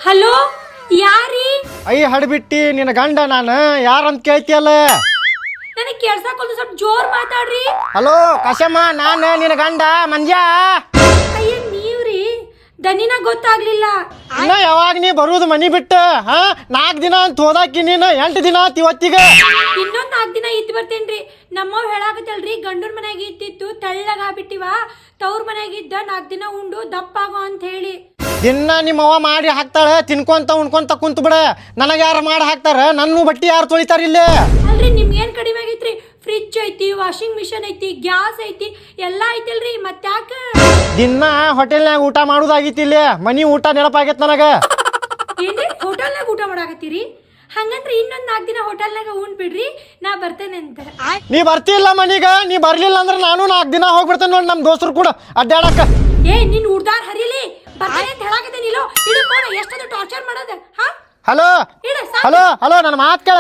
Hello ಯಾರೀ? ಅಯ್ಯ ಹಡ್ಬಿಟ್ಟಿ ನಿನ್ನ ಗಂಡ ನಾನು ಯಾರಂತ ಕೇಳ್ತಿಯಲ್ಲ. ನನಗೆ ಕೇಳ್ಸಾಕೊಂದು ಸ್ವಲ್ಪ ಜೋರ್ ಮಾತಾಡ್ರಿ. ಹಲೋ ಕಶಮ್ಮ, ನಾನು ನಿನ್ನ ಗಂಡ ಮಂಜ. ಅಯ್ಯ ನೀವ್ರಿ, ದನಿನ ಗೊತ್ತಾಗ್ಲಿಲ್ಲ. ಇನ್ನ ಯಾವಾಗ ನೀ ಬರುದು ಮನಿ ಬಿಟ್ಟು? 4 ದಿನ ಅಂತ ಹೋದಾಕಿ ನೀನು 8 ದಿನ ಆತ್ ಇವತ್ತಿಗೆ. ಇನ್ನೊಂದ್ 4 ದಿನ ಇದ್ದು ಬರ್ತೇನ್ರಿ. ನಮ್ಮವ್ ಹೇಳಾಕತ್ತಲ್ರಿ, ಗಂಡನ ಮನ್ಯಾಗ ಇದ್ದಿತ್ತು ತೆಳ್ಳಗಾಗ್ಬಿಟ್ಟಿವ, ತವ್ರ ಮನ್ಯಾಗ ಇದ್ದ 4 ದಿನ ಉಂಡು ದಪ್ಪಾಗೋ ಅಂತ ಹೇಳಿ. ದಿನ ನಿಮ್ಮವ್ವ ಮಾಡಿ ಹಾಕ್ತಾಳ, ತಿನ್ಕೊಂತ ಉಣ್ಕೊಂತ ಕುಂತ ಬಿಡ. ನನಗೆ ಯಾರು ಮಾಡಿ ಹಾಕ್ತಾರ? ನನ್ನ ಬಟ್ಟಿ ಯಾರು ತೊಳಿತಾರ ಇಲ್ಲಿ? ಅಲ್ರಿ ನಿಮ್ಗೇನ್ ಕಡಿಮೆ ಆಗೈತ್ರಿ? ಫ್ರಿಜ್ ಐತಿ, ವಾಷಿಂಗ್ ಮಿಷಿನ್ ಐತಿ, ಗ್ಯಾಸ್ ಐತಿ, ಎಲ್ಲಾ ಐತಿಲ್ರಿ. ಮತ್ತ್ಯಾಕ ದಿನ ಹೋಟೆಲ್ನಾಗ ಊಟ ಮಾಡುದಾಗಿತ್ತು, ಇಲ್ಲಿ ಮನಿ ಊಟ ನೆನಪಾಗೈತ್ ನನಗ. ಏನ್ರಿ ಹೋಟೆಲ್ನಾಗ ಊಟ ಮಾಡಾಕತ್ತೀರಿ? ಹಂಗಂದ್ರೆ ಇನ್ನೊಂದ್ 4 ದಿನ ಹೋಟೆಲ್ನಾಗ ಉಂಡ್ ಬಿಡ್ರಿ, ನಾ ಬರ್ತೇನೆ ಅಂತ. ನೀ ಬರ್ತಿಲ್ಲ ಮನಿಗ, ನೀ ಬರ್ಲಿಲ್ಲ ಅಂದ್ರೆ ನಾನು 4 ದಿನ ಹೋಗ್ಬಿಡ್ತೇನೆ ನೋಡಿ ನಮ್ ದೋಸ್ತರು ಕೂಡ ಅಡ್ಡಾಡಕ. ಏ ನಿನ್ ಉಡ್ದಾರ್ ಹರಿಲಿ, ಬರ್ತೇನೆ ಅಂತ ಹೇಳಾಕತ್ತೇನಿಲ್ಲೋ. ಇಡು ಫೋನ್, ಎಷ್ಟೊಂದು ಟಾರ್ಚರ್ ಮಾಡೋದ. ಹಲೋ ಇಡು ಹಲೋ ಹಲೋ, ನನ್ನ ಮಾತು ಕೇಳ.